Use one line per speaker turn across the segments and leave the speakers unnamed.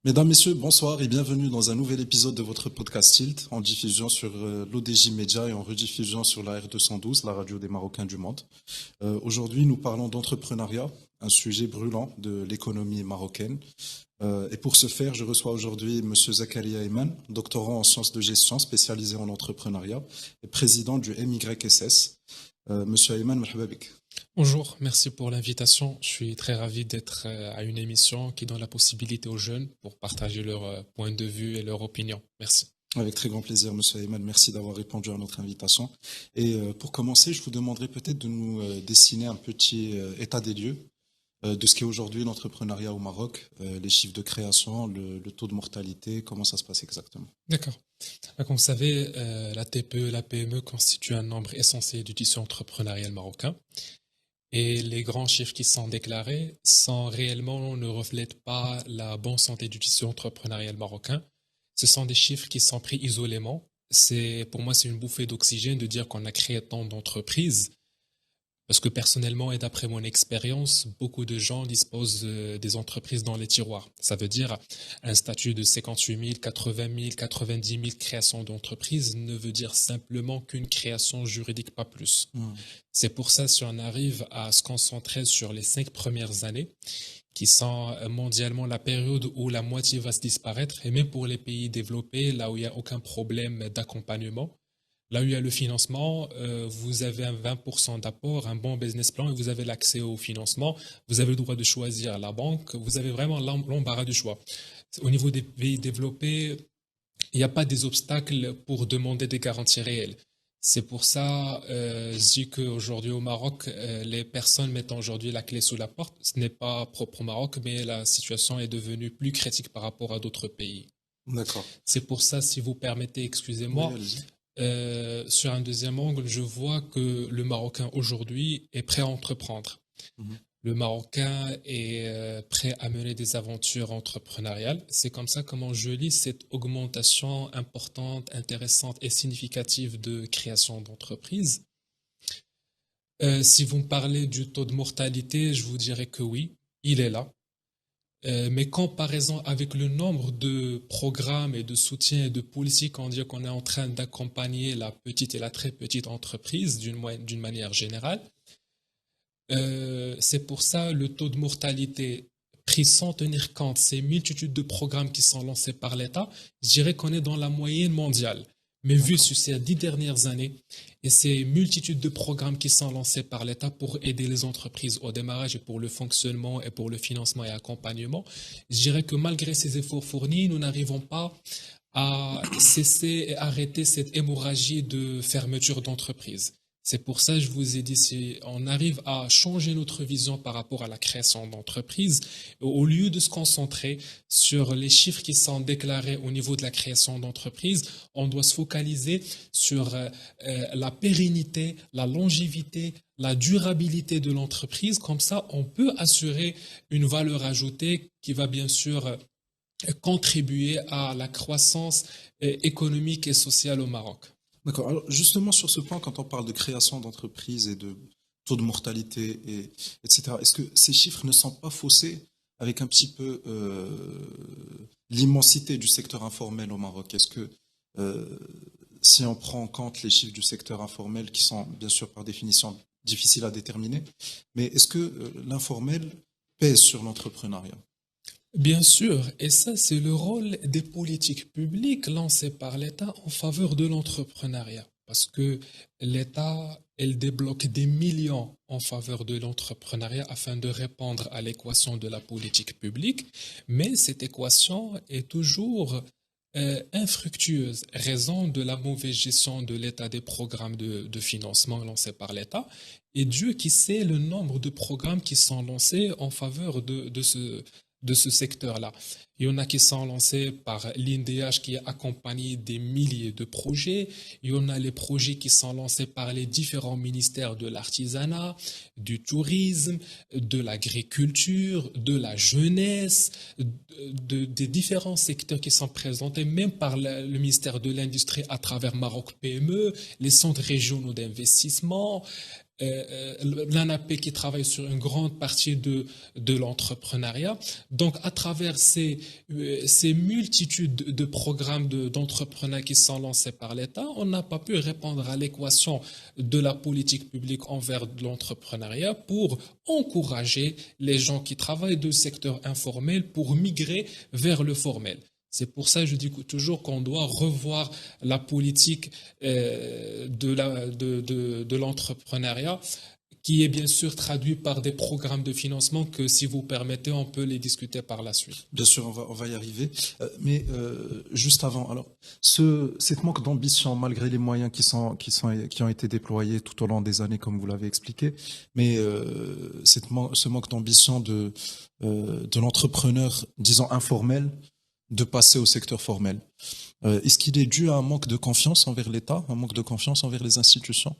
Mesdames, Messieurs, bonsoir et bienvenue dans un nouvel épisode de votre podcast Tilt, en diffusion sur l'ODJ Média et en rediffusion sur la R212, la radio des Marocains du monde. Aujourd'hui, nous parlons d'entrepreneuriat, un sujet brûlant de l'économie marocaine. Et pour ce faire, je reçois aujourd'hui Monsieur Zakaria Ayman, doctorant en sciences de gestion spécialisé en entrepreneuriat et président du MYSS. Monsieur Ayman, marhaba bik.
Bonjour, merci pour l'invitation. Je suis très ravi d'être à une émission qui donne la possibilité aux jeunes pour partager leur point de vue et leur opinion. Merci.
Avec très grand plaisir, Monsieur Ayman. Merci d'avoir répondu à notre invitation. Et pour commencer, je vous demanderai peut-être de nous dessiner un petit état des lieux de ce qu'est aujourd'hui l'entrepreneuriat au Maroc, les chiffres de création, le taux de mortalité, comment ça se passe exactement?
D'accord. Comme vous savez, la TPE, la PME constituent un nombre essentiel du tissu entrepreneurial marocain. Et les grands chiffres qui sont déclarés ne reflètent pas la bonne santé du tissu entrepreneurial marocain. Ce sont des chiffres qui sont pris isolément. Pour moi, c'est une bouffée d'oxygène de dire qu'on a créé tant d'entreprises. Parce que personnellement et d'après mon expérience, beaucoup de gens disposent des entreprises dans les tiroirs. Ça veut dire un statut de 58 000, 80 000, 90 000 créations d'entreprises ne veut dire simplement qu'une création juridique, pas plus. C'est pour ça, si on arrive à se concentrer sur les 5 premières années, qui sont mondialement la période où la moitié va se disparaître, et même pour les pays développés, là où il n'y a aucun problème d'accompagnement, là où il y a le financement, vous avez un 20% d'apport, un bon business plan et vous avez l'accès au financement. Vous avez le droit de choisir la banque. Vous avez vraiment l'embarras du choix. Au niveau des pays développés, il n'y a pas des obstacles pour demander des garanties réelles. C'est pour ça, je dis qu'aujourd'hui au Maroc, les personnes mettent aujourd'hui la clé sous la porte. Ce n'est pas propre au Maroc, mais la situation est devenue plus critique par rapport à d'autres pays.
D'accord.
C'est pour ça, si vous permettez, excusez-moi,
Oui,
sur un deuxième angle, je vois que le Marocain aujourd'hui est prêt à entreprendre. Le Marocain est prêt à mener des aventures entrepreneuriales. C'est comme ça comment je lis cette augmentation importante, intéressante et significative de création d'entreprises. Si vous me parlez du taux de mortalité, je vous dirais que oui, il est là. Mais comparaison avec le nombre de programmes et de soutien et de politiques, on dit qu'on est en train d'accompagner la petite et la très petite entreprise d'une manière générale. C'est pour ça le taux de mortalité pris sans tenir compte ces multitudes de programmes qui sont lancés par l'État, je dirais qu'on est dans la moyenne mondiale. Mais vu sur ces 10 dernières années et ces multitudes de programmes qui sont lancés par l'État pour aider les entreprises au démarrage et pour le fonctionnement et pour le financement et accompagnement, je dirais que malgré ces efforts fournis, nous n'arrivons pas à cesser et arrêter cette hémorragie de fermeture d'entreprises. C'est pour ça que je vous ai dit, si on arrive à changer notre vision par rapport à la création d'entreprises, au lieu de se concentrer sur les chiffres qui sont déclarés au niveau de la création d'entreprises, on doit se focaliser sur la pérennité, la longévité, la durabilité de l'entreprise. Comme ça, on peut assurer une valeur ajoutée qui va bien sûr contribuer à la croissance économique et sociale au Maroc.
D'accord. Alors justement sur ce point, quand on parle de création d'entreprises et de taux de mortalité, etc., est-ce que ces chiffres ne sont pas faussés avec un petit peu l'immensité du secteur informel au Maroc? Est-ce que si on prend en compte les chiffres du secteur informel, qui sont bien sûr par définition difficiles à déterminer, mais est-ce que l'informel pèse sur l'entrepreneuriat?
Bien sûr, et ça c'est le rôle des politiques publiques lancées par l'État en faveur de l'entrepreneuriat. Parce que l'État, elle débloque des millions en faveur de l'entrepreneuriat afin de répondre à l'équation de la politique publique, mais cette équation est toujours infructueuse, raison de la mauvaise gestion de l'État des programmes de financement lancés par l'État. Et Dieu qui sait le nombre de programmes qui sont lancés en faveur de ce secteur-là. Il y en a qui sont lancés par l'INDH qui a accompagné des milliers de projets. Il y en a les projets qui sont lancés par les différents ministères de l'artisanat, du tourisme, de l'agriculture, de la jeunesse, des différents secteurs qui sont présentés, même par le ministère de l'Industrie à travers Maroc PME, les centres régionaux d'investissement. l'ANAP qui travaille sur une grande partie de l'entrepreneuriat. Donc, à travers ces multitudes de programmes d'entrepreneuriat qui sont lancés par l'État, on n'a pas pu répondre à l'équation de la politique publique envers l'entrepreneuriat pour encourager les gens qui travaillent du secteur informel pour migrer vers le formel. C'est pour ça que je dis toujours qu'on doit revoir la politique de l'entrepreneuriat, qui est bien sûr traduit par des programmes de financement que, si vous permettez, on peut les discuter par la suite.
Bien sûr, on va y arriver. Mais juste avant, alors, cette manque d'ambition, malgré les moyens qui ont été déployés tout au long des années, comme vous l'avez expliqué, mais ce manque d'ambition de l'entrepreneur, disons informel, de passer au secteur formel. Est-ce qu'il est dû à un manque de confiance envers l'État, un manque de confiance envers les institutions?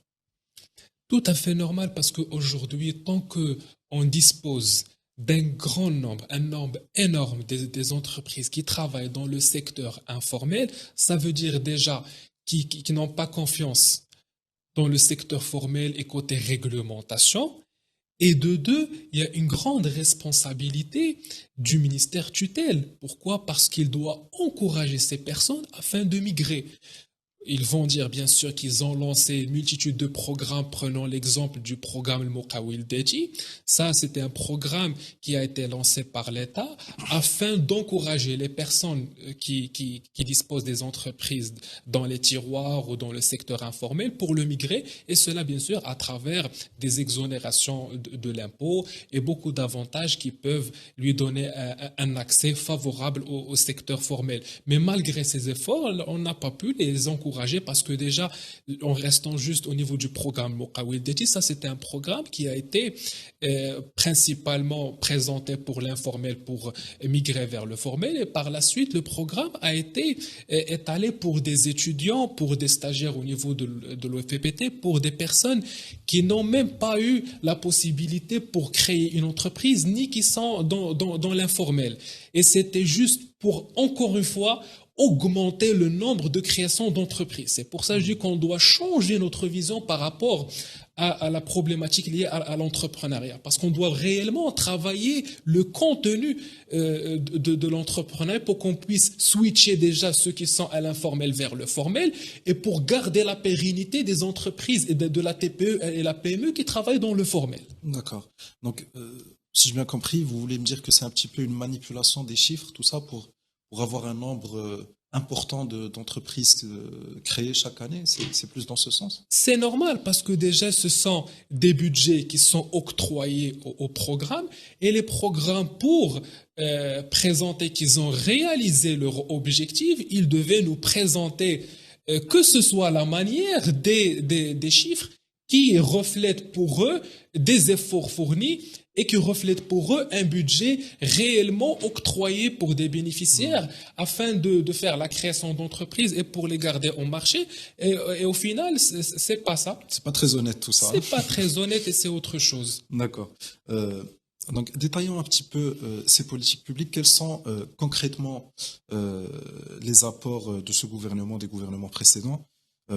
Tout à fait normal, parce qu'aujourd'hui, tant qu'on dispose d'un grand nombre, un nombre énorme des entreprises qui travaillent dans le secteur informel, ça veut dire déjà qu'ils n'ont pas confiance dans le secteur formel et côté réglementation. Et de deux, il y a une grande responsabilité du ministère tutelle. Pourquoi? Parce qu'il doit encourager ces personnes afin de migrer. Ils vont dire bien sûr qu'ils ont lancé une multitude de programmes, prenons l'exemple du programme Le Moukawil Deji. Ça, c'était un programme qui a été lancé par l'État afin d'encourager les personnes qui disposent des entreprises dans les tiroirs ou dans le secteur informel pour le migrer, et cela bien sûr à travers des exonérations de l'impôt et beaucoup d'avantages qui peuvent lui donner un accès favorable au secteur formel. Mais malgré ces efforts, on n'a pas pu les encourager, parce que déjà, en restant juste au niveau du programme Moukawil Deji, ça c'était un programme qui a été principalement présenté pour l'informel, pour migrer vers le formel, et par la suite le programme a été étalé pour des étudiants, pour des stagiaires au niveau de l'OFPT, pour des personnes qui n'ont même pas eu la possibilité pour créer une entreprise, ni qui sont dans l'informel. Et c'était juste pour, encore une fois, augmenter le nombre de créations d'entreprises. C'est pour ça que je dis qu'on doit changer notre vision par rapport à la problématique liée à l'entrepreneuriat, parce qu'on doit réellement travailler le contenu de l'entrepreneuriat pour qu'on puisse switcher déjà ceux qui sont à l'informel vers le formel, et pour garder la pérennité des entreprises et de la TPE et la PME qui travaillent dans le formel.
D'accord. Donc, si j'ai bien compris, vous voulez me dire que c'est un petit peu une manipulation des chiffres, tout ça, pour avoir un nombre important d'entreprises créées chaque année? C'est plus dans ce sens?
C'est normal, parce que déjà ce sont des budgets qui sont octroyés au programme, et les programmes, pour présenter qu'ils ont réalisé leur objectif, ils devaient nous présenter que ce soit la manière des chiffres qui reflètent pour eux des efforts fournis et qui reflètent pour eux un budget réellement octroyé pour des bénéficiaires afin de faire la création d'entreprises et pour les garder au marché. Et au final, c'est pas ça.
C'est pas très honnête tout ça.
C'est pas très honnête, et c'est autre chose.
D'accord. Donc, détaillons un petit peu ces politiques publiques. Quels sont concrètement les apports de ce gouvernement, des gouvernements précédents,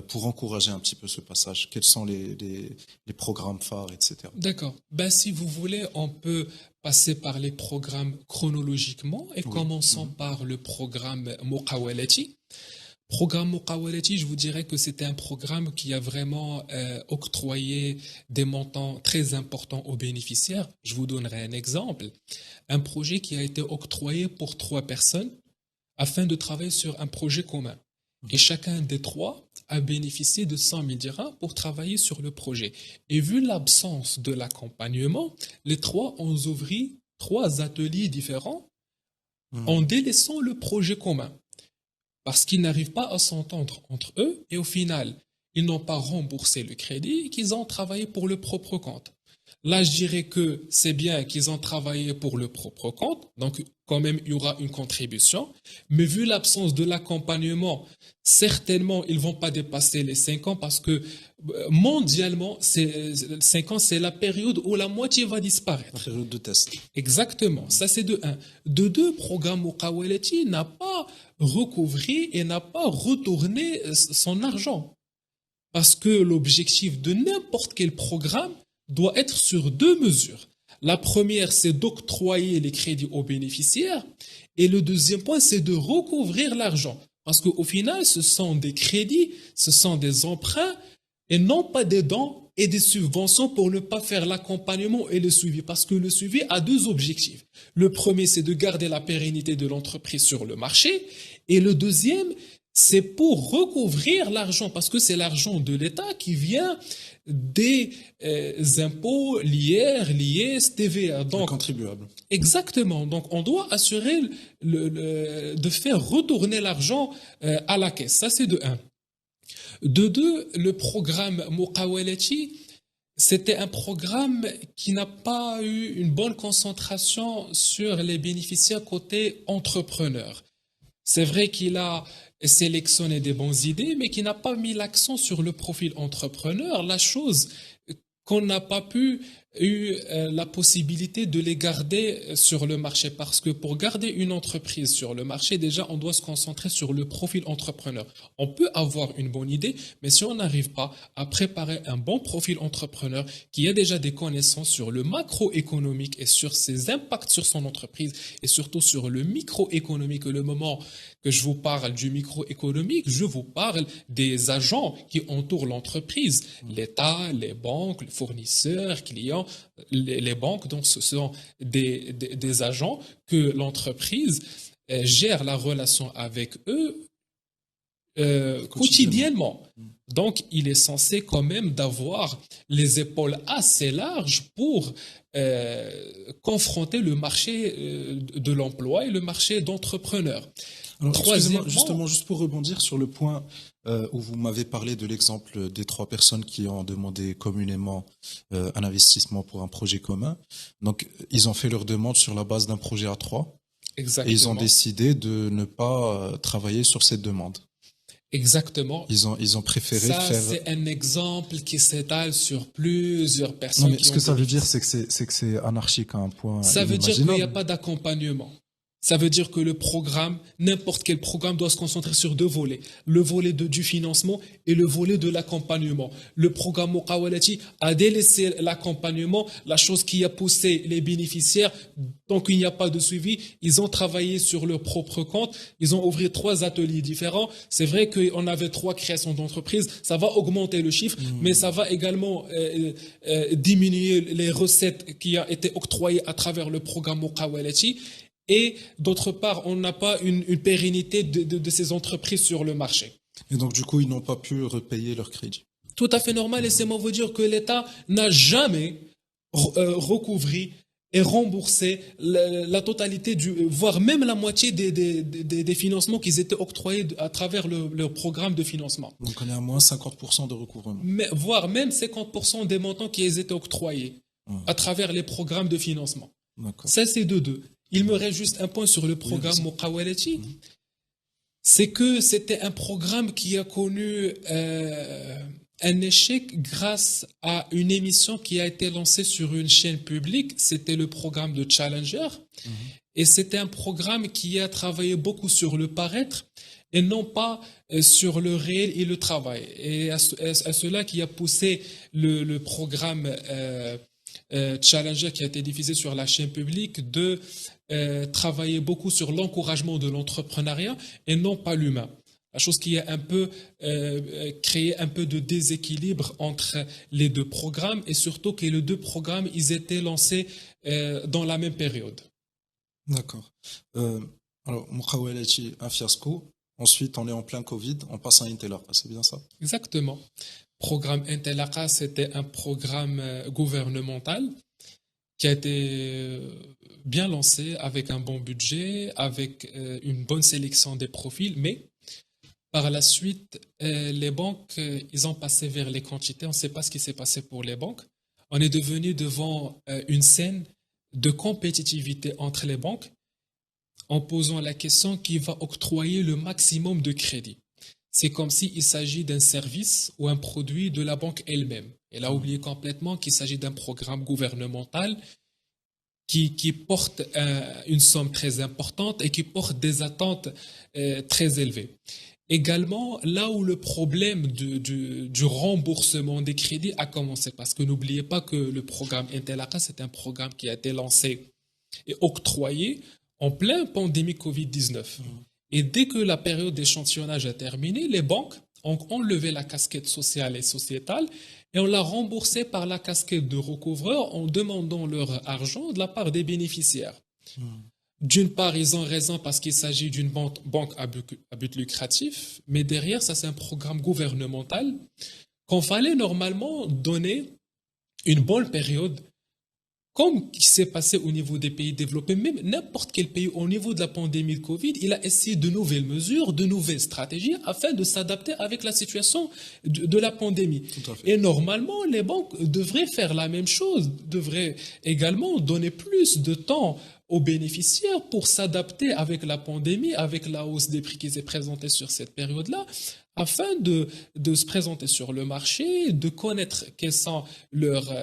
pour encourager un petit peu ce passage? Quels sont les programmes phares, etc.?
D'accord. Si vous voulez, on peut passer par les programmes chronologiquement, et commençons par le programme Moukawalati. Programme Moukawalati, je vous dirais que c'était un programme qui a vraiment octroyé des montants très importants aux bénéficiaires. Je vous donnerai un exemple. Un projet qui a été octroyé pour 3 personnes afin de travailler sur un projet commun. Et chacun des 3 a bénéficié de 100 000 dirhams pour travailler sur le projet. Et vu l'absence de l'accompagnement, les 3 ont ouvert 3 ateliers différents en délaissant le projet commun, parce qu'ils n'arrivent pas à s'entendre entre eux, et au final, ils n'ont pas remboursé le crédit et qu'ils ont travaillé pour le propre compte. Là, je dirais que c'est bien qu'ils ont travaillé pour le propre compte, donc quand même il y aura une contribution, mais vu l'absence de l'accompagnement, certainement ils ne vont pas dépasser les 5 ans, parce que mondialement, 5 ans, c'est la période où la moitié va disparaître.
La période de test.
Exactement, ça c'est de 1. De 2, programme Moukawalati n'a pas recouvré et n'a pas retourné son argent. Parce que l'objectif de n'importe quel programme doit être sur deux mesures. La première, c'est d'octroyer les crédits aux bénéficiaires. Et le deuxième point, c'est de recouvrir l'argent. Parce qu'au final, ce sont des crédits, ce sont des emprunts et non pas des dons et des subventions pour ne pas faire l'accompagnement et le suivi. Parce que le suivi a deux objectifs. Le premier, c'est de garder la pérennité de l'entreprise sur le marché. Et le deuxième, c'est pour recouvrir l'argent, parce que c'est l'argent de l'État qui vient des impôts, l'IR, l'IS, TVA.
Les contribuables.
Exactement. Donc, on doit assurer de faire retourner l'argent à la caisse. Ça, c'est de un. De deux, le programme Muqawalati, c'était un programme qui n'a pas eu une bonne concentration sur les bénéficiaires côté entrepreneurs. C'est vrai qu'il a sélectionné des bonnes idées, mais qui n'a pas mis l'accent sur le profil entrepreneur, la chose qu'on n'a pas pu eu la possibilité de les garder sur le marché. Parce que pour garder une entreprise sur le marché, déjà, on doit se concentrer sur le profil entrepreneur. On peut avoir une bonne idée, mais si on n'arrive pas à préparer un bon profil entrepreneur qui a déjà des connaissances sur le macroéconomique et sur ses impacts sur son entreprise et surtout sur le microéconomique, le moment que je vous parle du microéconomique, je vous parle des agents qui entourent l'entreprise, l'État, les banques, les fournisseurs, clients, les banques. Donc, ce sont des agents que l'entreprise gère la relation avec eux quotidiennement. Donc, il est censé quand même d'avoir les épaules assez larges pour confronter le marché de l'emploi et le marché d'entrepreneurs.
Alors, excusez-moi, justement, juste pour rebondir sur le point où vous m'avez parlé de l'exemple des 3 personnes qui ont demandé communément un investissement pour un projet commun. Donc, ils ont fait leur demande sur la base d'un projet à 3.
Exactement.
Et ils ont décidé de ne pas travailler sur cette demande.
Exactement.
Ils ont préféré faire...
Ça, c'est un exemple qui s'étale sur plusieurs personnes.
Non, mais ce que ça veut dire, c'est que c'est anarchique à un point.
Ça veut dire qu'il n'y a pas d'accompagnement. Ça veut dire que le programme, n'importe quel programme, doit se concentrer sur 2 volets. Le volet du financement et le volet de l'accompagnement. Le programme Muqawalati a délaissé l'accompagnement, la chose qui a poussé les bénéficiaires. Donc, il n'y a pas de suivi. Ils ont travaillé sur leur propre compte. Ils ont ouvert 3 ateliers différents. C'est vrai qu'on avait 3 créations d'entreprises. Ça va augmenter le chiffre, mais ça va également diminuer les recettes qui ont été octroyées à travers le programme Muqawalati. Et d'autre part, on n'a pas une pérennité de ces entreprises sur le marché.
Et donc, du coup, ils n'ont pas pu repayer leur crédit.
Tout à fait normal. Laissez-moi vous dire que l'État n'a jamais recouvré et remboursé la totalité, voire même la moitié des financements qui étaient octroyés à travers leur programme de financement.
Donc, on est à moins 50% de recouvrement.
Voire même 50% des montants qui étaient octroyés à travers les programmes de financement. Ça, c'est de deux. Il me reste juste un point sur le programme Muqawalati. C'est que c'était un programme qui a connu un échec grâce à une émission qui a été lancée sur une chaîne publique. C'était le programme de Challenger. Et c'était un programme qui a travaillé beaucoup sur le paraître et non pas sur le réel et le travail. Et à cela qui a poussé le programme Challenger qui a été diffusé sur la chaîne publique de travailler beaucoup sur l'encouragement de l'entrepreneuriat et non pas l'humain. La chose qui a un peu créé un peu de déséquilibre entre les 2 programmes et surtout que les 2 programmes, ils étaient lancés dans la même période.
D'accord. Alors, Muqawalati, un fiasco. Ensuite, on est en plein Covid, on passe à Intelaqa, c'est bien ça?
Exactement. Programme Intelaqa, c'était un programme gouvernemental qui a été bien lancé avec un bon budget, avec une bonne sélection des profils, mais par la suite, les banques, ils ont passé vers les quantités. On ne sait pas ce qui s'est passé pour les banques. On est devenu devant une scène de compétitivité entre les banques en posant la question qui va octroyer le maximum de crédit. C'est comme s'il s'agit d'un service ou un produit de la banque elle-même. Elle a oublié complètement qu'il s'agit d'un programme gouvernemental qui porte une somme très importante et qui porte des attentes très élevées. également là où le problème du remboursement des crédits a commencé. Parce que n'oubliez pas que le programme Intelaka, c'est un programme qui a été lancé et octroyé en plein pandémie Covid-19. Et dès que la période d'échantillonnage a terminé, les banques ont enlevé la casquette sociale et sociétale et on l'a remboursé par la casquette de recouvreur en demandant leur argent de la part des bénéficiaires. D'une part, ils ont raison parce qu'il s'agit d'une banque à but lucratif, mais derrière, ça c'est un programme gouvernemental qu'on fallait normalement donner une bonne période, comme qui s'est passé au niveau des pays développés, même n'importe quel pays au niveau de la pandémie de Covid, il a essayé de nouvelles mesures, de nouvelles stratégies afin de s'adapter avec la situation de la pandémie. Et normalement, les banques devraient faire la même chose, devraient également donner plus de temps aux bénéficiaires pour s'adapter avec la pandémie, avec la hausse des prix qui s'est présentée sur cette période-là, afin de se présenter sur le marché, de connaître quels sont leurs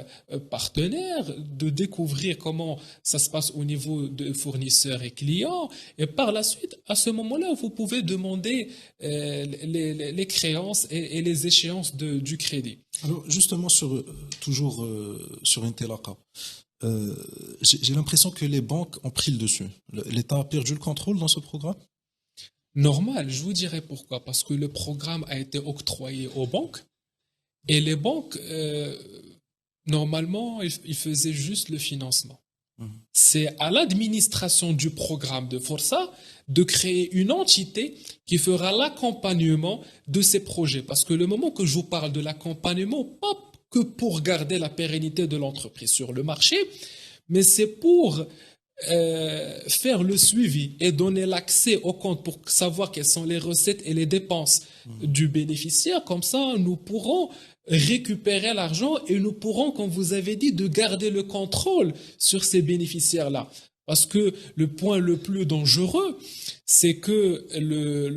partenaires, de découvrir comment ça se passe au niveau de fournisseurs et clients. Et par la suite, à ce moment-là, vous pouvez demander les créances et les échéances du crédit.
Alors justement, toujours sur Intelaka, j'ai l'impression que les banques ont pris le dessus. L'État a perdu le contrôle dans ce programme?
Normal, je vous dirai pourquoi. Parce que le programme a été octroyé aux banques et les banques, normalement, ils faisaient juste le financement. C'est à l'administration du programme de Força de créer une entité qui fera l'accompagnement de ces projets. Parce que le moment que je vous parle de l'accompagnement, pas que pour garder la pérennité de l'entreprise sur le marché, mais c'est pour faire le suivi et donner l'accès au compte pour savoir quelles sont les recettes et les dépenses du bénéficiaire. Comme ça, nous pourrons récupérer l'argent et nous pourrons, comme vous avez dit, de garder le contrôle sur ces bénéficiaires-là. Parce que le point le plus dangereux, c'est que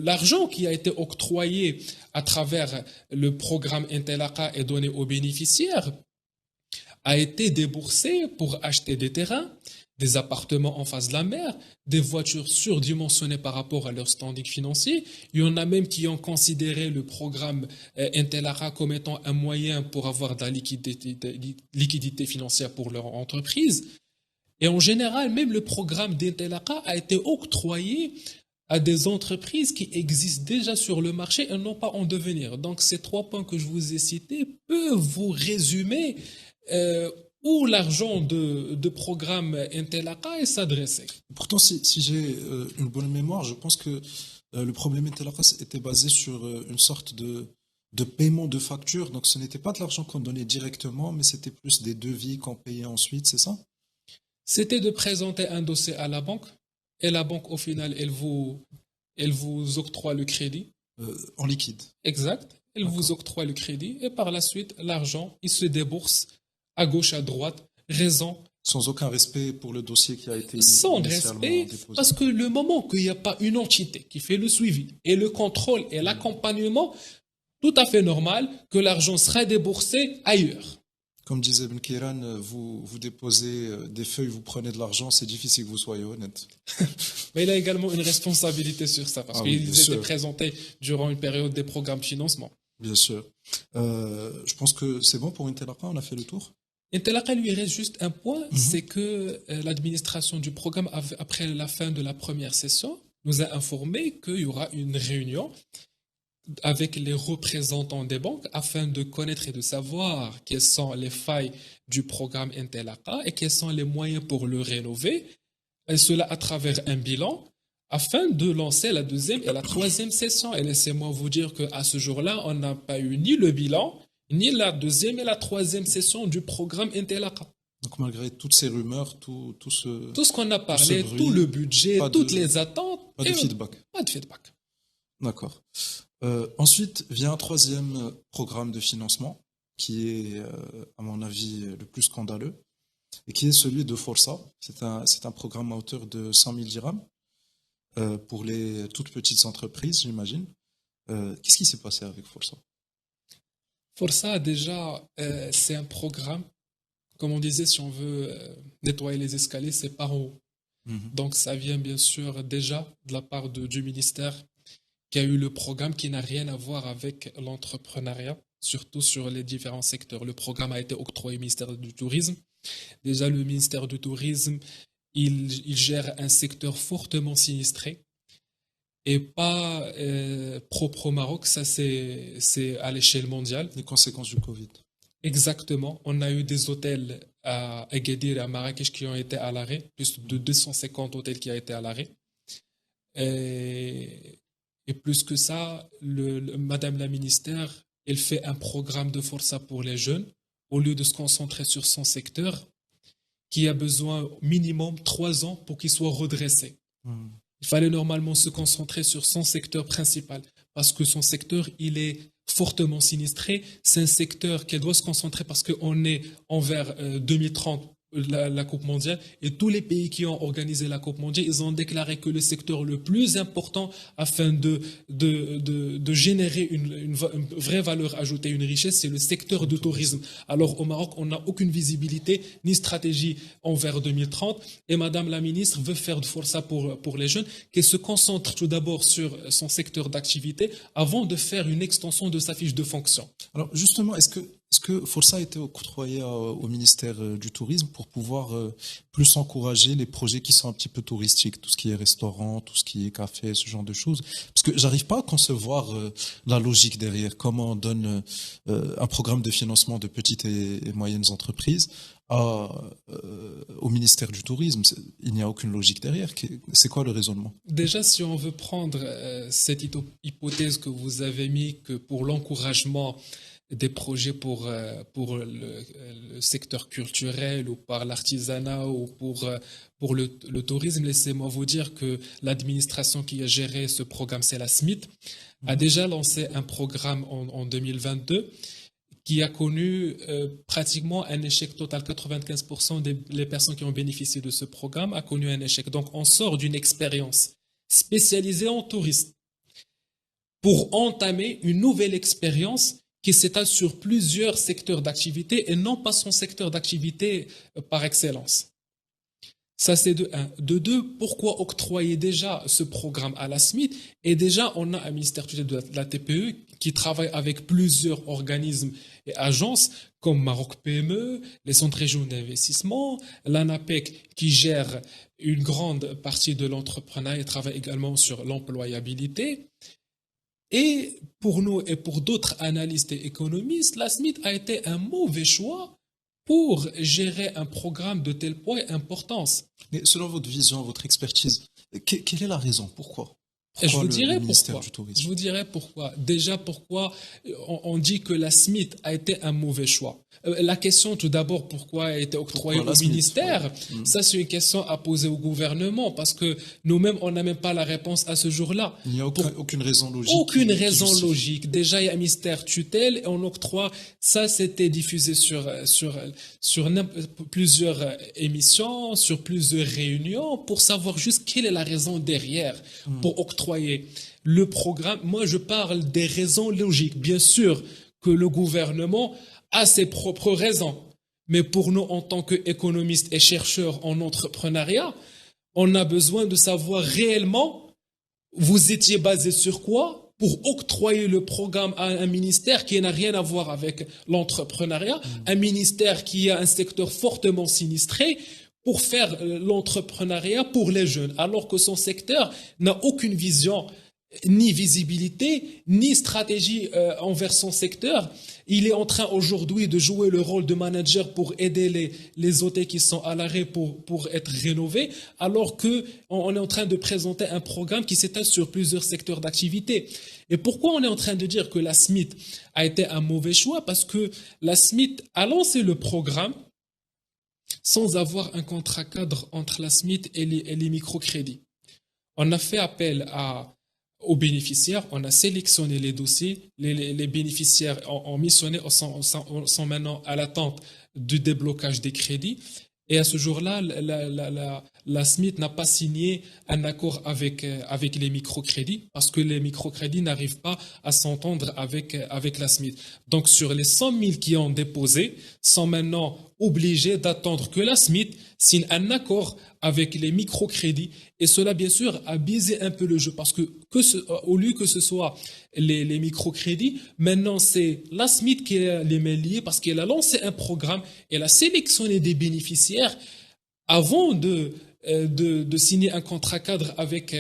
l'argent qui a été octroyé à travers le programme Intelaka et donné aux bénéficiaires a été déboursé pour acheter des terrains, des appartements en face de la mer, des voitures surdimensionnées par rapport à leur standing financier. Il y en a même qui ont considéré le programme Intelaka comme étant un moyen pour avoir de la liquidité financière pour leur entreprise. Et en général, même le programme d'Intelaka a été octroyé à des entreprises qui existent déjà sur le marché et non pas en devenir. Donc ces 3 points que je vous ai cités peuvent vous résumer où l'argent de programme Intelaka est s'adressé.
Pourtant, si j'ai une bonne mémoire, je pense que le problème Intelaka était basé sur une sorte de paiement de facture. Donc ce n'était pas de l'argent qu'on donnait directement, mais c'était plus des devis qu'on payait ensuite, c'est ça?
C'était de présenter un dossier à la banque et la banque, au final, elle vous octroie le crédit.
En liquide.
Exact. Elle vous octroie le crédit et par la suite, l'argent, il se débourse à gauche, à droite, raison.
Sans aucun respect pour le dossier qui a été
sans respect, déposé. Parce que le moment qu'il n'y a pas une entité qui fait le suivi et le contrôle et l'accompagnement, tout à fait normal que l'argent sera déboursé ailleurs.
Comme disait Ben Kiran, vous déposez des feuilles, vous prenez de l'argent, c'est difficile que vous soyez honnête.
Mais il a également une responsabilité sur ça, parce qu'ils étaient présentés durant une période des programmes de financement.
Bien sûr. Je pense que c'est bon pour Intelaka, on a fait le tour.
Intelaka, lui, il reste juste un point, c'est que l'administration du programme, après la fin de la première session, nous a informé qu'il y aura une réunion avec les représentants des banques afin de connaître et de savoir quelles sont les failles du programme Intelaka et quels sont les moyens pour le rénover, et cela à travers un bilan, afin de lancer la 2e et la 3e session. Et laissez-moi vous dire qu'à ce jour-là, on n'a pas eu ni le bilan, ni la 2e et la 3e session du programme Intelaka.
Donc malgré toutes ces rumeurs, tout
ce qu'on a parlé, tout le budget, toutes les attentes.
Pas de feedback.
Pas de feedback.
D'accord. Ensuite vient un 3e programme de financement qui est, à mon avis, le plus scandaleux et qui est celui de Força. C'est un programme à hauteur de 100 000 dirhams pour les toutes petites entreprises, j'imagine. Qu'est-ce qui s'est passé avec Força?
Força, déjà, c'est un programme, comme on disait, si on veut nettoyer les escaliers, c'est par en haut. Donc ça vient bien sûr déjà de la part du ministère qui a eu le programme qui n'a rien à voir avec l'entrepreneuriat, surtout sur les différents secteurs. Le programme a été octroyé au ministère du Tourisme. Déjà, le ministère du Tourisme, il gère un secteur fortement sinistré et pas propre au Maroc, ça c'est à l'échelle mondiale.
Les conséquences du Covid.
Exactement. On a eu des hôtels à Agadir et à Marrakech qui ont été à l'arrêt, plus de 250 hôtels qui ont été à l'arrêt. Et plus que ça, Madame la ministère, elle fait un programme de Força pour les jeunes, au lieu de se concentrer sur son secteur, qui a besoin minimum 3 ans pour qu'il soit redressé. Il fallait normalement se concentrer sur son secteur principal, parce que son secteur, il est fortement sinistré. C'est un secteur qu'elle doit se concentrer parce qu'on est envers 2030, la Coupe mondiale, et tous les pays qui ont organisé la Coupe mondiale, ils ont déclaré que le secteur le plus important afin de générer une vraie valeur ajoutée, une richesse, c'est le secteur du tourisme. Alors au Maroc, on n'a aucune visibilité ni stratégie envers 2030, et Madame la ministre veut faire de Força pour les jeunes, qu'elle se concentre tout d'abord sur son secteur d'activité avant de faire une extension de sa fiche de fonction.
Alors justement, est-ce que Força a été octroyé au ministère du Tourisme pour pouvoir plus encourager les projets qui sont un petit peu touristiques, tout ce qui est restaurant, tout ce qui est café, ce genre de choses? Parce que j'arrive pas à concevoir la logique derrière. Comment on donne un programme de financement de petites et moyennes entreprises au ministère du Tourisme? Il n'y a aucune logique derrière. C'est quoi le raisonnement?
Déjà, si on veut prendre cette hypothèse que vous avez mis, que pour l'encouragement des projets pour le secteur culturel ou par l'artisanat ou pour le tourisme, laissez-moi vous dire que l'administration qui a géré ce programme, c'est la SMIT, a déjà lancé un programme en 2022 qui a connu pratiquement un échec total. 95% des personnes qui ont bénéficié de ce programme a connu un échec. Donc on sort d'une expérience spécialisée en tourisme pour entamer une nouvelle expérience qui s'étale sur plusieurs secteurs d'activité et non pas son secteur d'activité par excellence. Ça, c'est de un. De deux, pourquoi octroyer déjà ce programme à la SMIT? Et déjà, on a un ministère de la TPE qui travaille avec plusieurs organismes et agences comme Maroc PME, les centres régionaux d'investissement, l'ANAPEC qui gère une grande partie de l'entrepreneuriat et travaille également sur l'employabilité. Et pour nous et pour d'autres analystes et économistes, la SMIT a été un mauvais choix pour gérer un programme de tel poids et importance.
Mais selon votre vision, votre expertise, quelle est la raison? Pourquoi
je vous dirai
le ministère
pourquoi.
du Tourisme?
Je vous dirai pourquoi. Déjà, pourquoi on dit que la SMIT a été un mauvais choix. La question, tout d'abord, pourquoi a été octroyée au ministère, ça c'est une question à poser au gouvernement, parce que nous-mêmes, on n'a même pas la réponse à ce jour-là.
Il n'y a aucune raison logique.
Aucune raison logique. Déjà, il y a un ministère tutelle et on octroie. Ça, c'était diffusé sur plusieurs émissions, sur plusieurs réunions, pour savoir juste quelle est la raison derrière pour octroyer le programme. Moi, je parle des raisons logiques. Bien sûr que le gouvernement a ses propres raisons. Mais pour nous, en tant qu'économistes et chercheurs en entrepreneuriat, on a besoin de savoir réellement, vous étiez basé sur quoi pour octroyer le programme à un ministère qui n'a rien à voir avec l'entrepreneuriat, un ministère qui a un secteur fortement sinistré, pour faire l'entrepreneuriat pour les jeunes, alors que son secteur n'a aucune vision, ni visibilité, ni stratégie envers son secteur. Il est en train aujourd'hui de jouer le rôle de manager pour aider les hôtels qui sont à l'arrêt pour être rénovés, alors qu'on est en train de présenter un programme qui s'étale sur plusieurs secteurs d'activité. Et pourquoi on est en train de dire que la SMIT a été un mauvais choix? Parce que la SMIT a lancé le programme sans avoir un contrat cadre entre la SMIT et les microcrédits. On a fait appel aux bénéficiaires, on a sélectionné les dossiers, les bénéficiaires ont missionné, sont maintenant à l'attente du déblocage des crédits. Et à ce jour-là, la SMIT n'a pas signé un accord avec les microcrédits parce que les microcrédits n'arrivent pas à s'entendre avec la SMIT. Donc sur les 100 000 qui ont déposé, sont maintenant obligés d'attendre que la SMIT signe un accord avec les microcrédits. Et cela, bien sûr, a biaisé un peu le jeu parce que, au lieu que ce soit les microcrédits, maintenant c'est la SMIT qui a les mains liées parce qu'elle a lancé un programme, elle a sélectionné des bénéficiaires avant de signer un contrat cadre avec,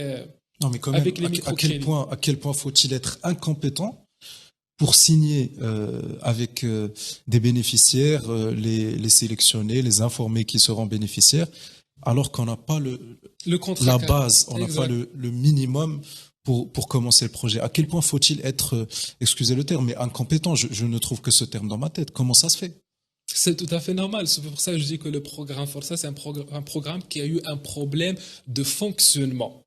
Non, mais quand même,
avec les microcrédits.
à quel point faut-il être incompétent pour signer avec des bénéficiaires, les sélectionner, les informer qui seront bénéficiaires, alors qu'on n'a pas
Le contrat
la
cadre.
base, on n'a
Exact.
pas le minimum pour commencer le projet. À quel point faut-il être, excusez le terme, mais incompétent? Je ne trouve que ce terme dans ma tête. Comment ça se fait?
C'est tout à fait normal. C'est pour ça que je dis que le programme Força, c'est un programme qui a eu un problème de fonctionnement.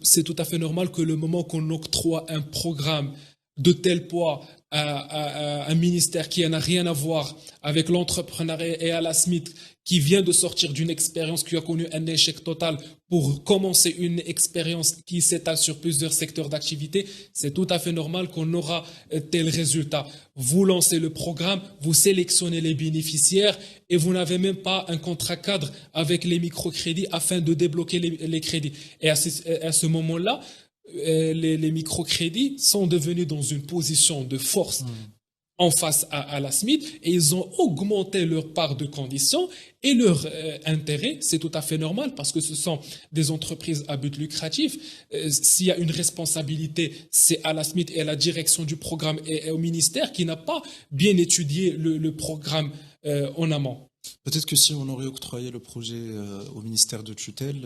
C'est tout à fait normal que le moment qu'on octroie un programme de tel poids à un ministère qui n'a rien à voir avec l'entrepreneuriat et à la SMIT qui vient de sortir d'une expérience qui a connu un échec total pour commencer une expérience qui s'étale sur plusieurs secteurs d'activité, c'est tout à fait normal qu'on aura tel résultat. Vous lancez le programme, vous sélectionnez les bénéficiaires et vous n'avez même pas un contrat cadre avec les microcrédits afin de débloquer les crédits. Et à ce moment-là, les microcrédits sont devenus dans une position de force en face à la SMIT et ils ont augmenté leur part de conditions et leur intérêt. C'est tout à fait normal parce que ce sont des entreprises à but lucratif. S'il y a une responsabilité, c'est à la SMIT et à la direction du programme et au ministère qui n'a pas bien étudié le programme en amont.
Peut-être que si on aurait octroyé le projet au ministère de tutelle,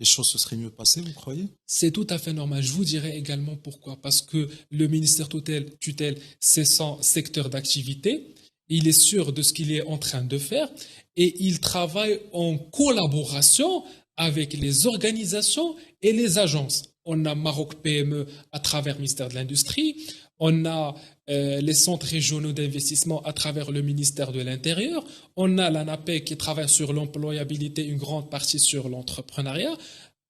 les choses se seraient mieux passées, vous croyez?
C'est tout à fait normal. Je vous dirai également pourquoi. Parce que le ministère tutelle, c'est son secteur d'activité. Il est sûr de ce qu'il est en train de faire et il travaille en collaboration avec les organisations et les agences. On a Maroc PME à travers le ministère de l'Industrie. On a les centres régionaux d'investissement à travers le ministère de l'Intérieur. On a l'ANAPEC qui travaille sur l'employabilité, une grande partie sur l'entrepreneuriat.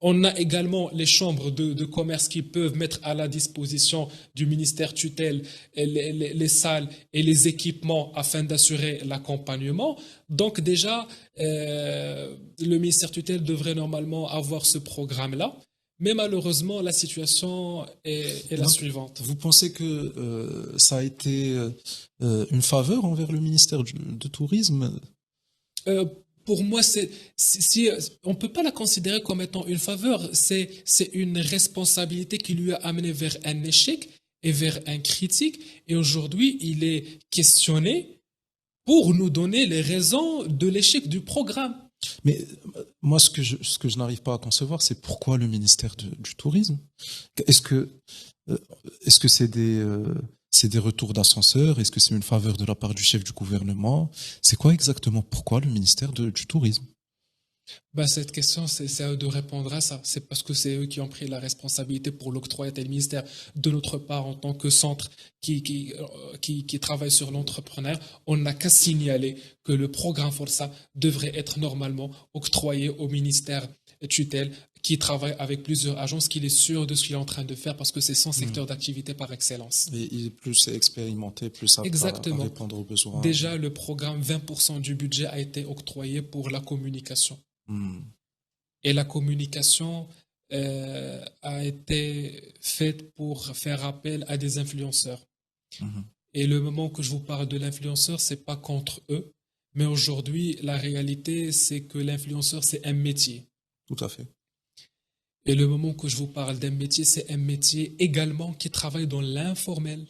On a également les chambres de commerce qui peuvent mettre à la disposition du ministère tutelle les salles et les équipements afin d'assurer l'accompagnement. Donc déjà, le ministère tutelle devrait normalement avoir ce programme-là. Mais malheureusement, la situation est la suivante.
Vous pensez que ça a été une faveur envers le ministère de Tourisme?
Pour moi, on ne peut pas la considérer comme étant une faveur. C'est une responsabilité qui lui a amené vers un échec et vers un critique. Et aujourd'hui, il est questionné pour nous donner les raisons de l'échec du programme.
Mais moi, ce que je n'arrive pas à concevoir, c'est pourquoi le ministère du Tourisme? Est-ce que c'est des retours d'ascenseur? Est-ce que c'est une faveur de la part du chef du gouvernement? C'est quoi exactement? Pourquoi le ministère du Tourisme?
Cette question, c'est à eux de répondre à ça. C'est parce que c'est eux qui ont pris la responsabilité pour l'octroyer à tel ministère. De notre part, en tant que centre qui travaille sur l'entrepreneuriat, on n'a qu'à signaler que le programme Força devrait être normalement octroyé au ministère tutelle qui travaille avec plusieurs agences, qu'il est sûr de ce qu'il est en train de faire parce que c'est son secteur d'activité par excellence.
Et il est plus expérimenté, plus apte à répondre aux besoins.
Déjà, le programme 20% du budget a été octroyé pour la communication. Et la communication a été faite pour faire appel à des influenceurs. Et le moment que je vous parle de l'influenceur, c'est pas contre eux, mais aujourd'hui, la réalité, c'est que l'influenceur, c'est un métier.
Tout à fait.
Et le moment que je vous parle d'un métier, c'est un métier également qui travaille dans l'informel.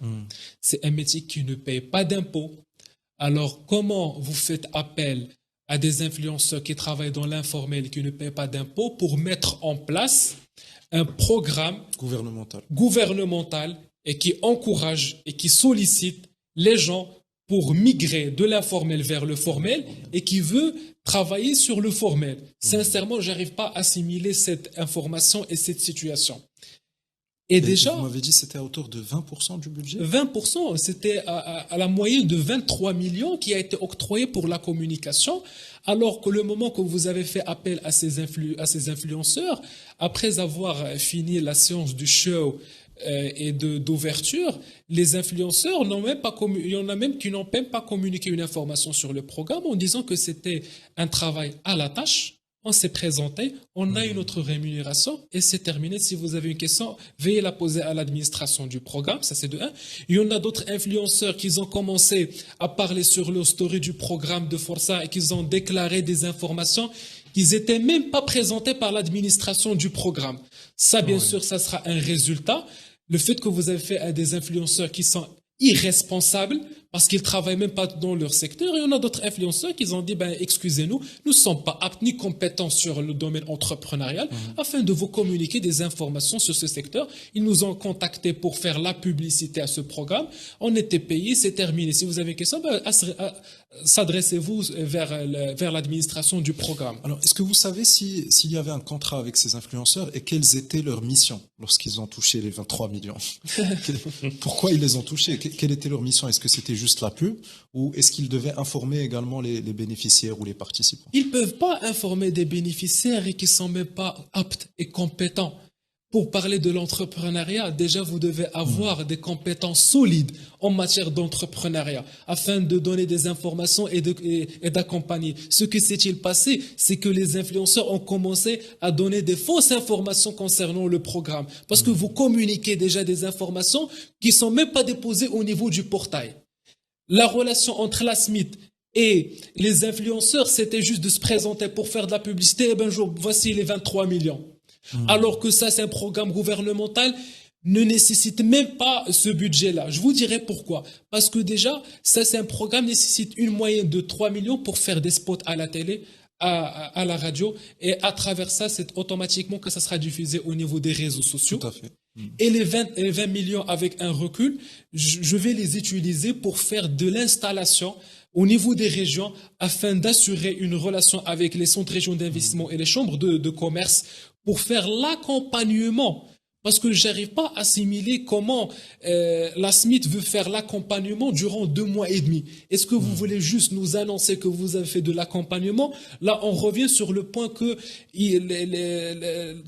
C'est un métier qui ne paye pas d'impôts. Alors, comment vous faites appel à des influenceurs qui travaillent dans l'informel et qui ne paient pas d'impôts pour mettre en place un programme gouvernemental et qui encourage et qui sollicite les gens pour migrer de l'informel vers le formel et qui veut travailler sur le formel. Sincèrement, je n'arrive pas à assimiler cette information et cette situation. Et déjà,
vous m'avez dit que c'était à hauteur de 20% du budget?
20%, c'était à la moyenne de 23 millions qui a été octroyé pour la communication, alors que le moment que vous avez fait appel à ces influenceurs, après avoir fini la séance du show et d'ouverture, les influenceurs il y en a même qui n'ont même pas communiqué une information sur le programme en disant que c'était un travail à la tâche. On s'est présenté, on a une autre rémunération et c'est terminé. Si vous avez une question, veuillez la poser à l'administration du programme, ça c'est de un. Il y en a d'autres influenceurs qui ont commencé à parler sur le story du programme de Força et qui ont déclaré des informations qui n'étaient même pas présentées par l'administration du programme. Ça, bien sûr, ça sera un résultat. Le fait que vous avez fait à des influenceurs qui sont irresponsables parce qu'ils travaillent même pas dans leur secteur. Et on a d'autres influenceurs qui ont dit, excusez-nous, nous ne sommes pas aptes ni compétents sur le domaine entrepreneurial afin de vous communiquer des informations sur ce secteur. Ils nous ont contactés pour faire la publicité à ce programme. On était payés, c'est terminé. Si vous avez une question, s'adressez-vous vers l'administration du programme.
Alors, est-ce que vous savez s'il y avait un contrat avec ces influenceurs et quelles étaient leurs missions lorsqu'ils ont touché les 23 millions? Pourquoi ils les ont touchés? Quelle était leur mission? Est-ce que c'était juste la pub ou est-ce qu'ils devaient informer également les bénéficiaires ou les participants?
Ils ne peuvent pas informer des bénéficiaires et qui ne sont même pas aptes et compétents. Pour parler de l'entrepreneuriat, déjà vous devez avoir des compétences solides en matière d'entrepreneuriat afin de donner des informations et d'accompagner. Ce qui s'est-il passé, c'est que les influenceurs ont commencé à donner des fausses informations concernant le programme parce que vous communiquez déjà des informations qui sont même pas déposées au niveau du portail. La relation entre la SMIT et les influenceurs, c'était juste de se présenter pour faire de la publicité. Voici les 23 millions. Alors que ça, c'est un programme gouvernemental, ne nécessite même pas ce budget-là. Je vous dirai pourquoi. Parce que déjà, ça, c'est un programme qui nécessite une moyenne de 3 millions pour faire des spots à la télé, à la radio. Et à travers ça, c'est automatiquement que ça sera diffusé au niveau des réseaux sociaux.
Tout à fait.
Et les 20 millions avec un recul, je vais les utiliser pour faire de l'installation au niveau des régions afin d'assurer une relation avec les centres régionaux d'investissement et les chambres de commerce pour faire l'accompagnement. Parce que je n'arrive pas à assimiler comment la SMIT veut faire l'accompagnement durant 2 mois et demi. Est-ce que vous voulez juste nous annoncer que vous avez fait de l'accompagnement? Là, on revient sur le point que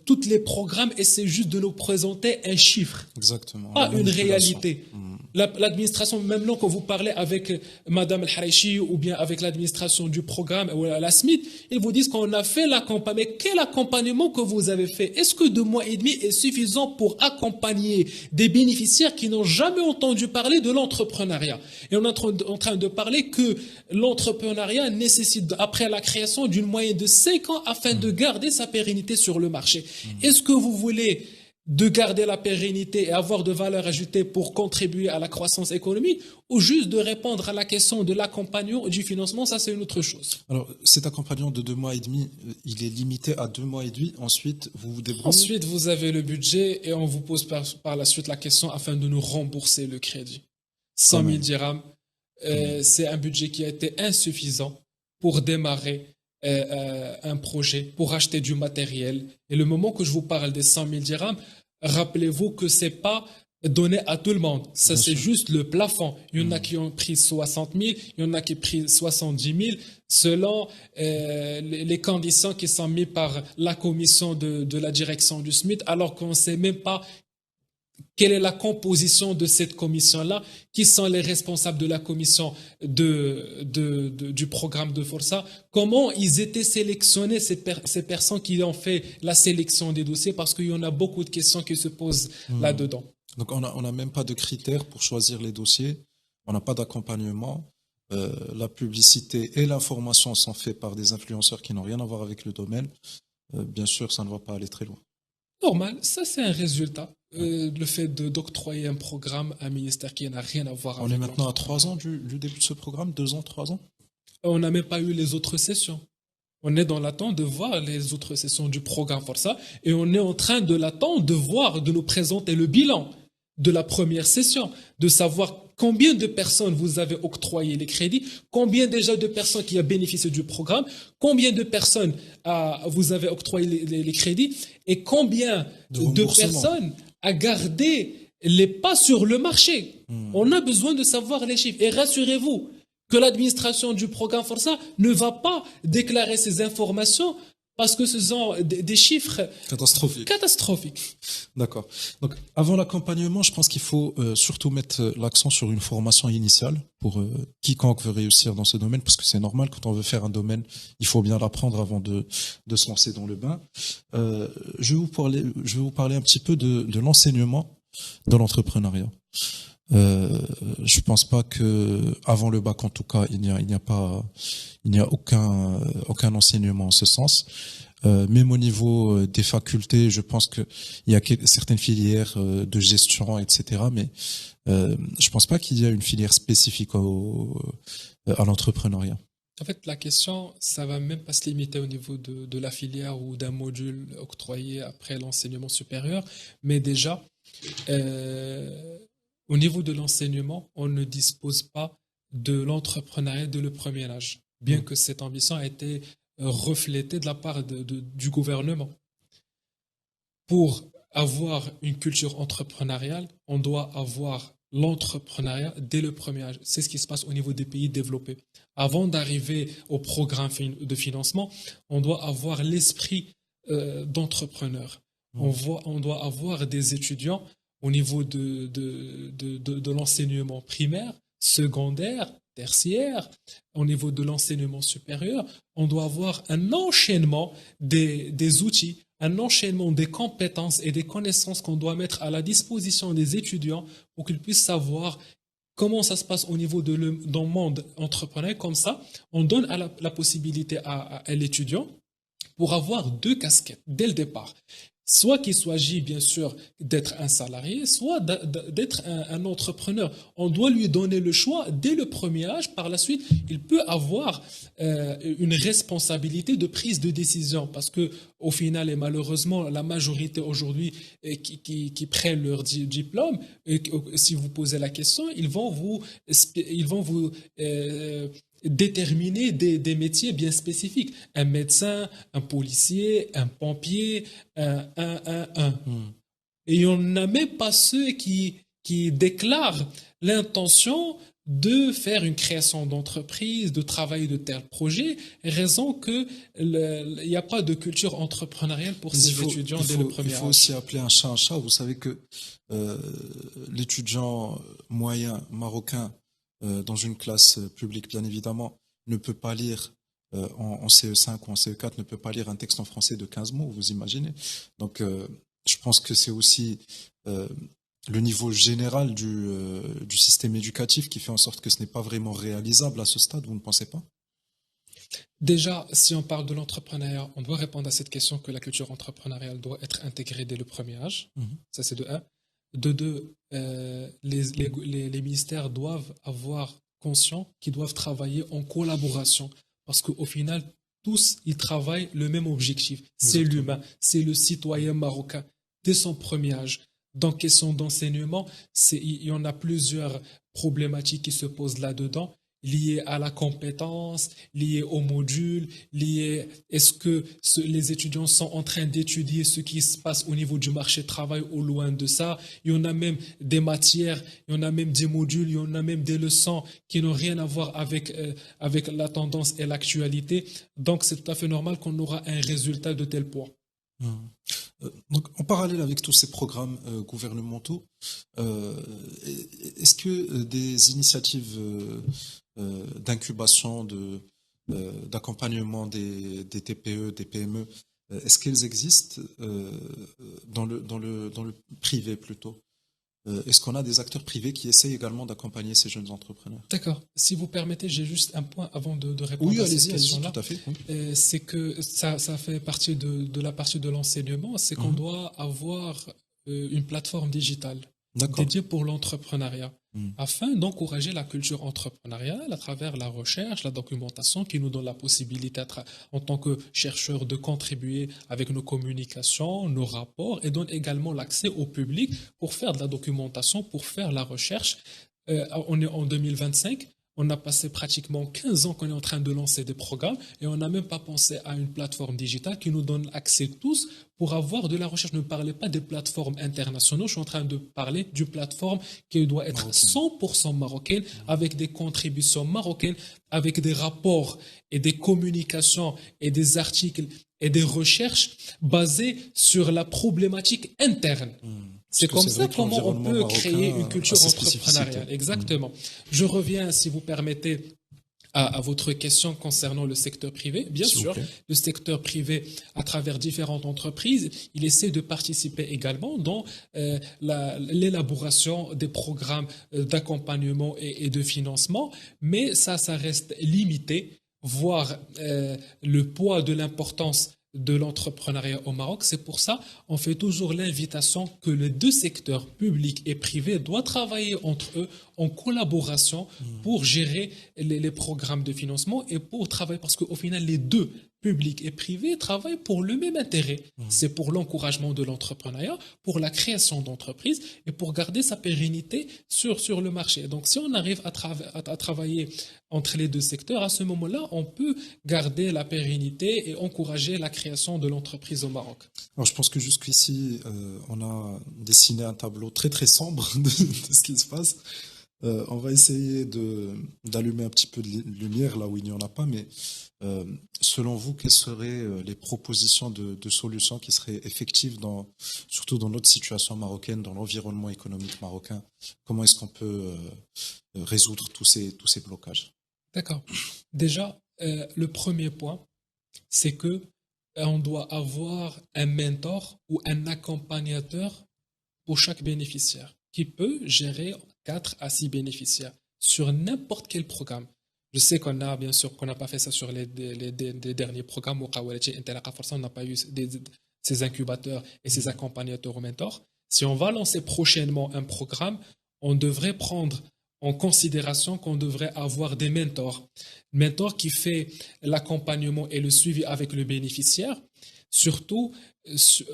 tous les programmes essaient juste de nous présenter un chiffre.
Exactement.
Pas une réalité. L'administration, même là, quand vous parlez avec Madame El-Haraichi ou bien avec l'administration du programme ou la SMIT, ils vous disent qu'on a fait l'accompagnement. Mais quel accompagnement que vous avez fait? Est-ce que 2 mois et demi est suffisant pour accompagner des bénéficiaires qui n'ont jamais entendu parler de l'entrepreneuriat? Et on est en train de parler que l'entrepreneuriat nécessite, après la création, d'une moyenne de 5 ans afin de garder sa pérennité sur le marché. Est-ce que vous voulez de garder la pérennité et avoir de valeur ajoutée pour contribuer à la croissance économique ou juste de répondre à la question de l'accompagnement et du financement? Ça, c'est une autre chose.
Alors, cet accompagnement de 2 mois et demi, il est limité à 2 mois et demi. Ensuite, vous vous débrouillez.
Ensuite, vous avez le budget et on vous pose par la suite la question afin de nous rembourser le crédit. 100 000 dirhams, c'est un budget qui a été insuffisant pour démarrer un projet, pour acheter du matériel. Et le moment que je vous parle des 100 000 dirhams, rappelez-vous que c'est pas donné à tout le monde. Ça, c'est juste le plafond. Il y en a qui ont pris 60 000, il y en a qui ont pris 70 000, selon les conditions qui sont mises par la commission de la direction du SMIT, alors qu'on ne sait même pas quelle est la composition de cette commission-là, qui sont les responsables de la commission du programme de Força, comment ils étaient sélectionnés, ces personnes qui ont fait la sélection des dossiers, parce qu'il y en a beaucoup de questions qui se posent là-dedans.
Donc, on n'a même pas de critères pour choisir les dossiers, on n'a pas d'accompagnement, la publicité et l'information sont faites par des influenceurs qui n'ont rien à voir avec le domaine. Bien sûr, ça ne va pas aller très loin.
Normal, ça c'est un résultat. Le fait d'octroyer un programme à un ministère qui n'a rien à voir avec...
On est maintenant à 3 ans du début de ce programme, 2 ans, 3 ans.
On n'a même pas eu les autres sessions. On est dans l'attente de voir les autres sessions du programme Força et on est en train de l'attendre de voir, de nous présenter le bilan de la première session, de savoir combien de personnes vous avez octroyé les crédits, combien déjà de personnes qui ont bénéficié du programme, combien de personnes vous avez octroyé les crédits et combien de personnes a gardé les pas sur le marché. On a besoin de savoir les chiffres. Et rassurez-vous que l'administration du programme Força ne va pas déclarer ces informations parce que ce sont des chiffres
Catastrophique. D'accord. Donc, avant l'accompagnement, je pense qu'il faut surtout mettre l'accent sur une formation initiale pour quiconque veut réussir dans ce domaine, parce que c'est normal, quand on veut faire un domaine, il faut bien l'apprendre avant de se lancer dans le bain. Je vais vous parler un petit peu de l'enseignement dans l'entrepreneuriat. Je pense pas que avant le bac, en tout cas, il n'y a aucun enseignement en ce sens. Même au niveau des facultés, je pense que il y a certaines filières de gestion, etc. Mais je pense pas qu'il y a une filière spécifique à l'entrepreneuriat.
En fait, la question, ça va même pas se limiter au niveau de la filière ou d'un module octroyé après l'enseignement supérieur, mais déjà, au niveau de l'enseignement, on ne dispose pas de l'entrepreneuriat dès le premier âge, bien que cette ambition a été reflétée de la part du gouvernement. Pour avoir une culture entrepreneuriale, on doit avoir l'entrepreneuriat dès le premier âge. C'est ce qui se passe au niveau des pays développés. Avant d'arriver au programme de financement, on doit avoir l'esprit d'entrepreneur. On doit avoir des étudiants au niveau de l'enseignement primaire, secondaire, tertiaire, au niveau de l'enseignement supérieur. On doit avoir un enchaînement des outils, un enchaînement des compétences et des connaissances qu'on doit mettre à la disposition des étudiants pour qu'ils puissent savoir comment ça se passe au niveau dans le monde entrepreneurial. Comme ça, on donne la possibilité à l'étudiant pour avoir 2 casquettes dès le départ. Soit qu'il s'agit bien sûr d'être un salarié, soit d'être un entrepreneur. On doit lui donner le choix dès le premier âge. Par la suite, il peut avoir une responsabilité de prise de décision, parce que au final et malheureusement, la majorité aujourd'hui qui prennent leur diplôme, et si vous posez la question, ils vont vous déterminer des métiers bien spécifiques. Un médecin, un policier, un pompier, un. Et il n'y en a même pas ceux qui déclarent l'intention de faire une création d'entreprise, de travailler de tel projet, raison qu'il n'y a pas de culture entrepreneuriale pour ces étudiants dès le premier âge.
Il faut aussi appeler un chat un chat. Vous savez que l'étudiant moyen marocain dans une classe publique, bien évidemment, ne peut pas lire en CE5 ou en CE4, ne peut pas lire un texte en français de 15 mots, vous imaginez. Donc, je pense que c'est aussi le niveau général du système éducatif qui fait en sorte que ce n'est pas vraiment réalisable à ce stade, vous ne pensez pas?
Déjà, si on parle de l'entrepreneuriat, on doit répondre à cette question que la culture entrepreneuriale doit être intégrée dès le premier âge. Ça, c'est de 1. De 2, les ministères doivent avoir conscience qu'ils doivent travailler en collaboration, parce qu'au final, tous, ils travaillent le même objectif. C'est l'humain, c'est le citoyen marocain, dès son premier âge. Donc, question d'enseignement, il y en a plusieurs problématiques qui se posent là-dedans, liées à la compétence, liées au module, liées est-ce que les étudiants sont en train d'étudier ce qui se passe au niveau du marché du travail ou loin de ça. Il y en a même des matières, il y en a même des modules, il y en a même des leçons qui n'ont rien à voir avec la tendance et l'actualité. Donc c'est tout à fait normal qu'on aura un résultat de tel poids.
Donc, en parallèle avec tous ces programmes gouvernementaux, est-ce que des initiatives d'incubation, d'accompagnement des TPE, des PME, est-ce qu'elles existent dans le privé plutôt? Est-ce qu'on a des acteurs privés qui essayent également d'accompagner ces jeunes entrepreneurs?
D'accord. Si vous permettez, j'ai juste un point avant de répondre à cette question-là.
Allez-y, tout à fait. Oui.
C'est que ça fait partie de la partie de l'enseignement, c'est qu'on doit avoir une plateforme digitale dédiée pour l'entrepreneuriat, afin d'encourager la culture entrepreneuriale à travers la recherche, la documentation, qui nous donne la possibilité, en tant que chercheurs, de contribuer avec nos communications, nos rapports, et donne également l'accès au public pour faire de la documentation, pour faire la recherche. On est en 2025. On a passé pratiquement 15 ans qu'on est en train de lancer des programmes et on n'a même pas pensé à une plateforme digitale qui nous donne accès tous pour avoir de la recherche. Ne parlez pas des plateformes internationales, je suis en train de parler d'une plateforme qui doit être
Marocaine.
100% marocaine, avec des contributions marocaines, avec des rapports et des communications et des articles et des recherches basées sur la problématique interne. C'est comme ça comment on peut créer une culture entrepreneuriale. Exactement. Je reviens, si vous permettez, à votre question concernant le secteur privé. Bien sûr, le secteur privé, à travers différentes entreprises, il essaie de participer également dans l'élaboration des programmes d'accompagnement et de financement, mais ça reste limité, voire le poids de l'importance de l'entrepreneuriat au Maroc. C'est pour ça on fait toujours l'invitation que les deux secteurs, public et privé, doivent travailler entre eux en collaboration pour gérer les programmes de financement et pour travailler, parce qu'au final, les deux, public et privé, travaillent pour le même intérêt. C'est pour l'encouragement de l'entrepreneuriat, pour la création d'entreprises et pour garder sa pérennité sur le marché. Donc, si on arrive à travailler entre les deux secteurs, à ce moment-là, on peut garder la pérennité et encourager la création de l'entreprise au Maroc.
Alors, je pense que jusqu'ici, on a dessiné un tableau très très sombre de ce qui se passe. On va essayer d'allumer un petit peu de lumière là où il n'y en a pas, mais selon vous, quelles seraient les propositions de solutions qui seraient effectives surtout dans notre situation marocaine, dans l'environnement économique marocain? Comment est-ce qu'on peut résoudre tous ces blocages?
D'accord. Déjà, le premier point, c'est que on doit avoir un mentor ou un accompagnateur pour chaque bénéficiaire qui peut gérer 4 à 6 bénéficiaires sur n'importe quel programme. Je sais qu'on n'a pas fait ça sur les derniers programmes, on n'a pas eu ces incubateurs et ces accompagnateurs ou mentors. Si on va lancer prochainement un programme, on devrait prendre en considération qu'on devrait avoir des mentors. Mentor qui fait l'accompagnement et le suivi avec le bénéficiaire, surtout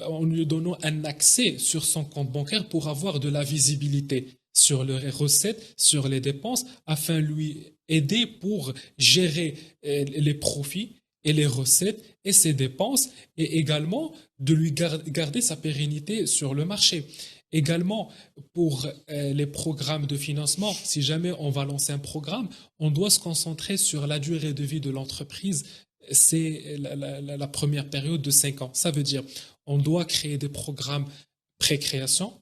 en lui donnant un accès sur son compte bancaire pour avoir de la visibilité sur les recettes, sur les dépenses, afin de lui aider pour gérer les profits et les recettes et ses dépenses, et également de lui garder sa pérennité sur le marché. Également, pour les programmes de financement, si jamais on va lancer un programme, on doit se concentrer sur la durée de vie de l'entreprise. C'est la première période de 5 ans. Ça veut dire on doit créer des programmes pré-création,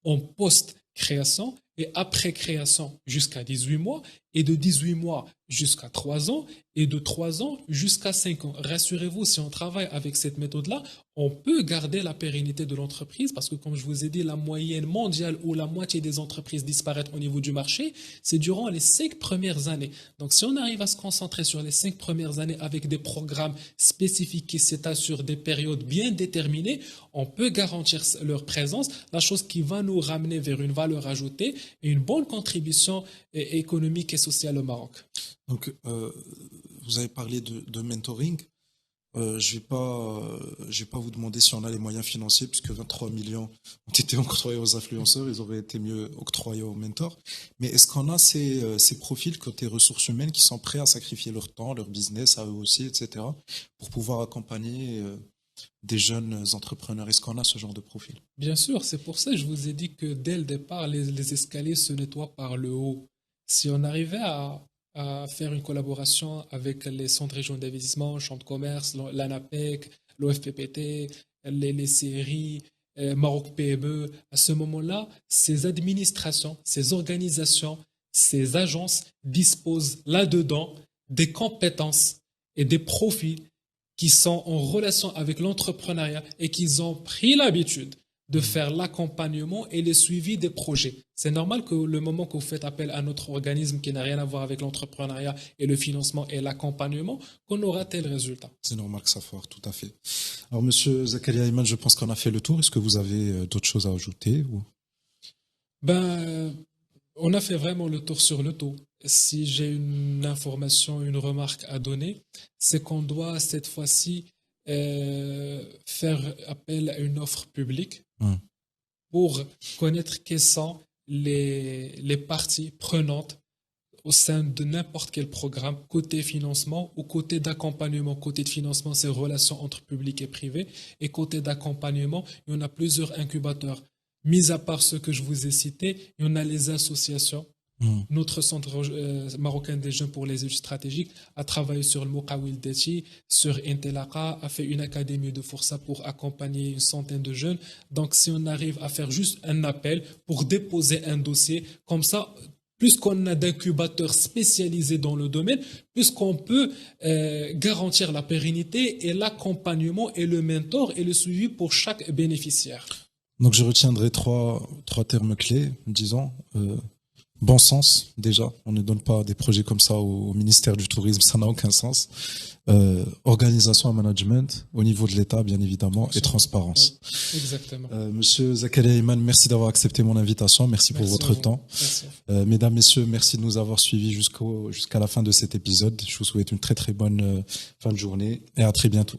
en post-création et après création jusqu'à 18 mois, et de 18 mois jusqu'à 3 ans, et de 3 ans jusqu'à 5 ans. Rassurez-vous, si on travaille avec cette méthode-là, on peut garder la pérennité de l'entreprise, parce que comme je vous ai dit, la moyenne mondiale où la moitié des entreprises disparaissent au niveau du marché, c'est durant les 5 premières années. Donc si on arrive à se concentrer sur les 5 premières années avec des programmes spécifiques qui s'étalent sur des périodes bien déterminées, on peut garantir leur présence, la chose qui va nous ramener vers une valeur ajoutée et une bonne contribution économique et sociale au Maroc.
Donc, vous avez parlé de mentoring. Je vais pas vous demander si on a les moyens financiers, puisque 23 millions ont été octroyés aux influenceurs, ils auraient été mieux octroyés aux mentors. Mais est-ce qu'on a ces profils côté ressources humaines qui sont prêts à sacrifier leur temps, leur business, à eux aussi, etc., pour pouvoir accompagner des jeunes entrepreneurs? Est-ce qu'on a ce genre de profil?
Bien sûr, c'est pour ça que je vous ai dit que dès le départ, les escaliers se nettoient par le haut. Si on arrivait à faire une collaboration avec les centres régionaux d'investissement, champs de commerce, l'ANAPEC, l'OFPPT, les CRI, Maroc PME, à ce moment-là, ces administrations, ces organisations, ces agences disposent là-dedans des compétences et des profils qui sont en relation avec l'entrepreneuriat et qui ont pris l'habitude de faire l'accompagnement et le suivi des projets. C'est normal que le moment que vous faites appel à notre organisme qui n'a rien à voir avec l'entrepreneuriat et le financement et l'accompagnement, qu'on aura tel résultat.
C'est normal que ça foire, tout à fait. Alors, Monsieur Zakaria Iman, je pense qu'on a fait le tour. Est-ce que vous avez d'autres choses à ajouter ou...
On a fait vraiment le tour sur le tout. Si j'ai une information, une remarque à donner, c'est qu'on doit cette fois-ci faire appel à une offre publique pour connaître quelles sont les parties prenantes au sein de n'importe quel programme, côté financement ou côté d'accompagnement. Côté de financement, c'est relations entre public et privé. Et côté d'accompagnement, il y en a plusieurs incubateurs. Mis à part ceux que je vous ai cités, il y en a les associations. Notre centre marocain des jeunes pour les études stratégiques a travaillé sur le Moukawil Deti, sur Intelaka, a fait une académie de Força pour accompagner une centaine de jeunes. Donc, si on arrive à faire juste un appel pour déposer un dossier, comme ça, plus qu'on a d'incubateurs spécialisés dans le domaine, plus qu'on peut garantir la pérennité et l'accompagnement et le mentor et le suivi pour chaque bénéficiaire.
Donc, je retiendrai trois termes clés, disons. Bon sens, déjà. On ne donne pas des projets comme ça au ministère du Tourisme, ça n'a aucun sens. Organisation et management, au niveau de l'État, bien évidemment, et transparence.
Oui, exactement.
Monsieur Zakaria Iman, merci d'avoir accepté mon invitation. Merci pour votre temps.
Merci.
Mesdames, messieurs, merci de nous avoir suivis jusqu'à la fin de cet épisode. Je vous souhaite une très très bonne fin de journée et à très bientôt.